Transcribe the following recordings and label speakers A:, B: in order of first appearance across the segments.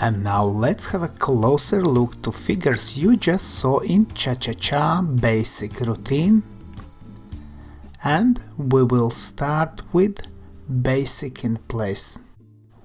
A: And now let's have a closer look to figures you just saw in Cha-Cha-Cha basic routine. And we will start with basic in place.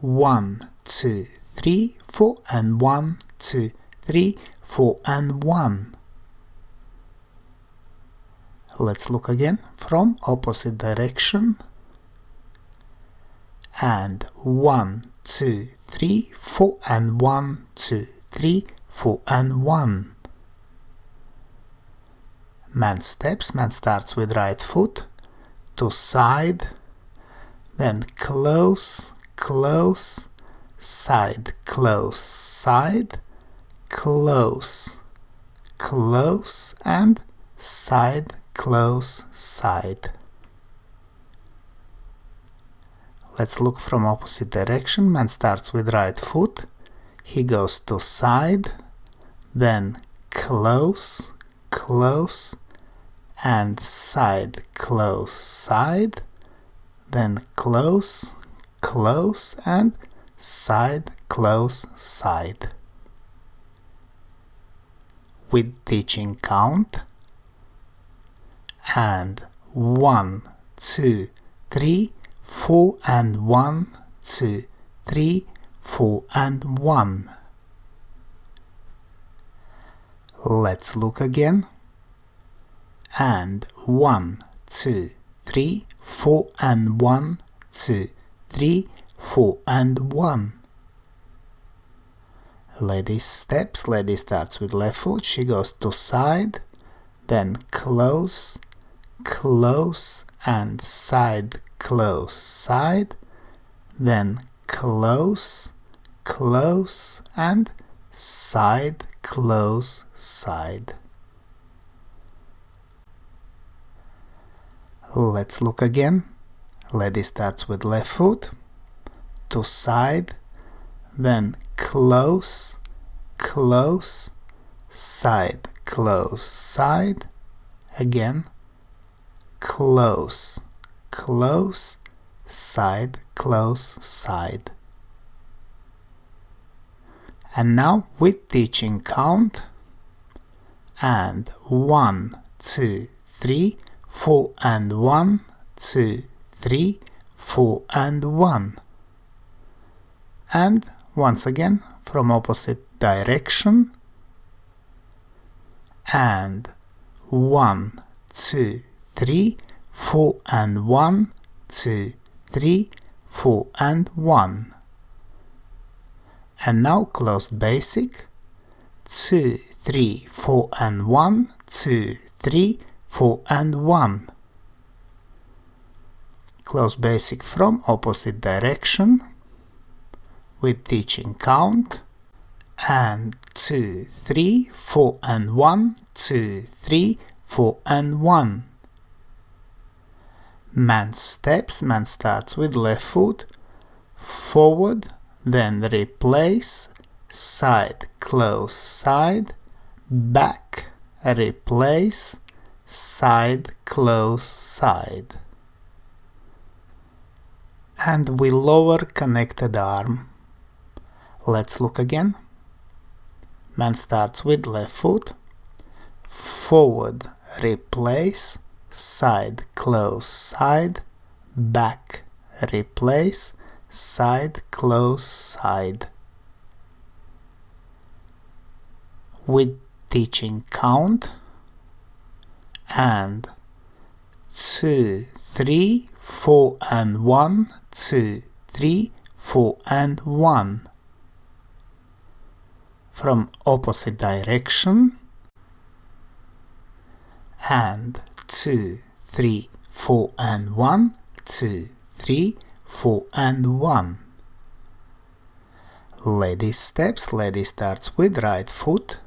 A: 1, 2, 3, 4 and 1, 2, 3, 4 and 1. Let's look again from opposite direction. And 1, 2, 3, 4 and 1, 2, 3, 4 and 1. Man steps, man starts with right foot, to side, then close, close, side, close, side, close, close and side, close, side. Let's look from opposite direction. Man starts with right foot, he goes to side, then close, close and side, close, side, then close, close and side, close, side. With teaching count. And 1, 2, 3, 4 and 1, 2, 3, 4 and 1. Let's look again. And 1, 2, 3, 4 and 1, 2, 3, 4 and 1. Lady steps, lady starts with left foot, she goes to side, then close, close and side, close, side, then close, close and side, close, side. Let's look again. Lady starts with left foot, to side, then close, close, side, close, side, again, close, close, side, close, side. And now with teaching count. And 1, 2, 3, 4 and 1, 2, 3, 4 and 1. And once again from opposite direction. And 1, 2, 3, 4 and 1, 2, 3, 4 and 1. And now closed basic. 2, 3, 4 and 1, 2, 3, 4 and 1. Closed basic from opposite direction. With teaching count. And 2, 3, 4 and 1, 2, 3, 4 and 1. Man steps, man starts with left foot, forward, then replace, side, close, side, back, replace, side, close, side. And we lower connected arm. Let's look again. Man starts with left foot, forward, replace, side, close, side, back, replace, side, close, side. With teaching count. And 2, 3, 4 and 1, 2, 3, 4 and 1. From opposite direction. And 2, 3, 4 and 1, 2, 3, 3, 4 and 1. Lady steps. Lady starts with right foot,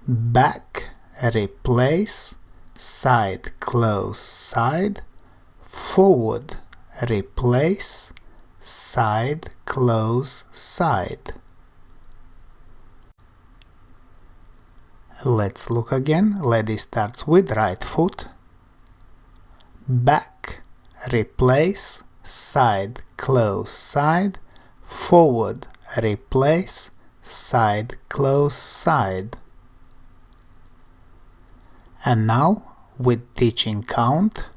A: back, replace, side, close, side, forward, replace, side, close, side. Let's look again. Lady starts with right foot, back, replace, side, close, side, forward, replace, side, close, side. And now with teaching count,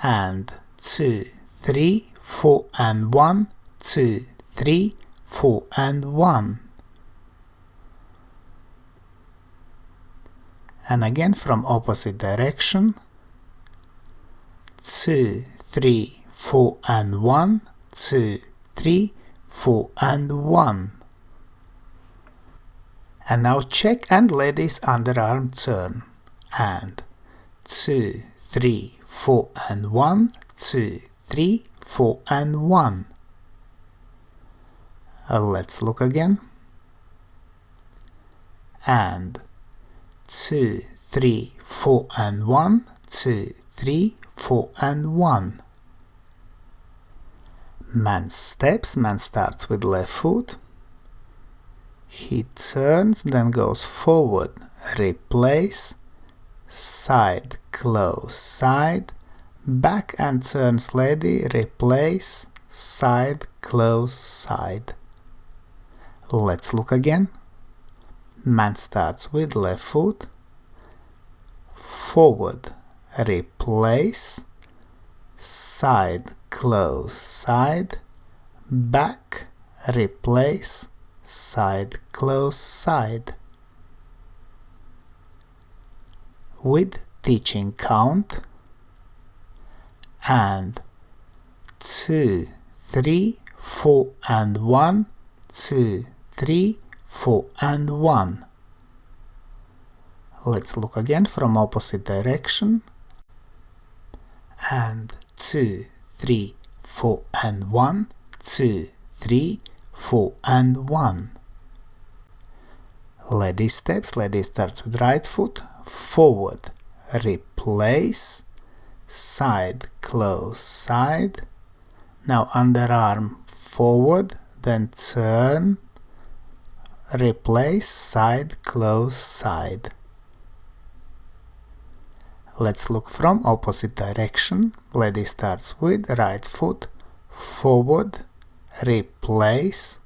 A: and 2, 3, 4 and 1, 2, 3, 4 and 1. And again from opposite direction, 2, 3, 4 and 1, 2, 3, 4 and 1. And now check and ladies underarm turn, and 2, 3, 4 and 1, 2, 3, 4 and 1. Let's look again, and 2, 3, 4 and 1, 2, 3, 4 and 1. Man steps. Man starts with left foot, he turns, then goes forward, replace, side, close, side, back and turns lady, replace, side, close, side. Let's look again. Man starts with left foot, forward, replace, side, close, side, back, replace, side, close, side. With teaching count, and 2, 3, 4 and 1, 2, 3, 4 and 1. Let's look again from opposite direction, and 2, 3, 4 and 1, 2, 3, 4 and 1. Lady steps. Lady starts with right foot, forward, replace, side, close, side. Now underarm forward, then turn, replace, side, close, side. Let's look from opposite direction. Lady starts with right foot, forward, replace,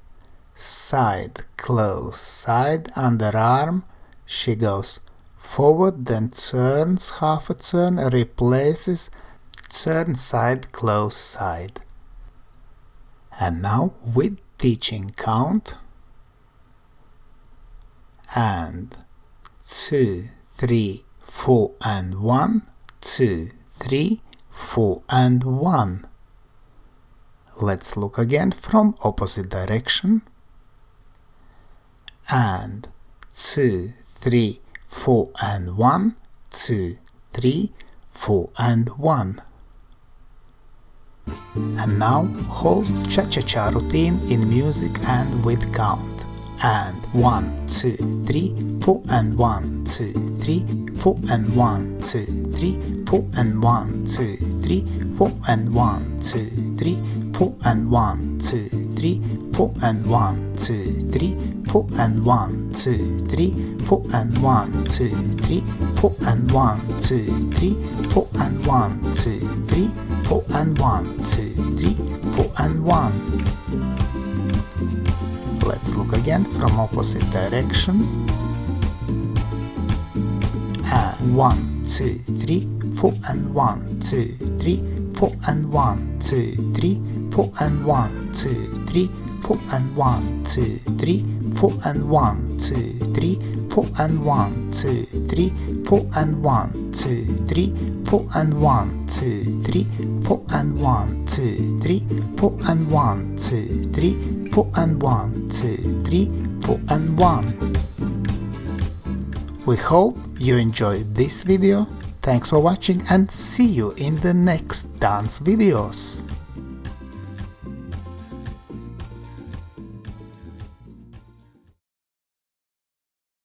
A: side, close, side, underarm. She goes forward, then turns half a turn, replaces, turn, side, close, side. And now with teaching count, and 2, 3, 4 and 1, 2, 3, 4 and 1. Let's look again from opposite direction, and 2, 3, 4 and 1, 2, 3, 4 and 1. And now whole cha-cha-cha routine in music and with count, and 1, 2, 3, 4 and 1, 2, 3, 4 and 1, 2, 3, 4 and 1, 2, 3, 4 and 1, 2, 3, 4 and 1, 2, 3, 4 and 1, 2, 3, 4 and 1, 2, 3, 4 and 1, 2, 3, 4 and 1, 2, 3, 4 and 1, 2, 3, 4 and 1, 2, 3, 4 and 1. Let's look again from opposite direction. And 1, 2, 3, 4 and 1, 2, 3, 4 and 1, 2, 3, 4 and 1, 2, 3, 4 and 1, 2, 3, 4 and 1, 2, 3, 4 and 1, 2, 3, 4 and 1, 2, 3, 4 and 1, 2, 3, 4 and 1, 2, 3, 4 and 1, 2, 3, 4 and 1, 2, 3, 4 and 1. We hope you enjoyed this video. Thanks for watching and see you in the next dance videos.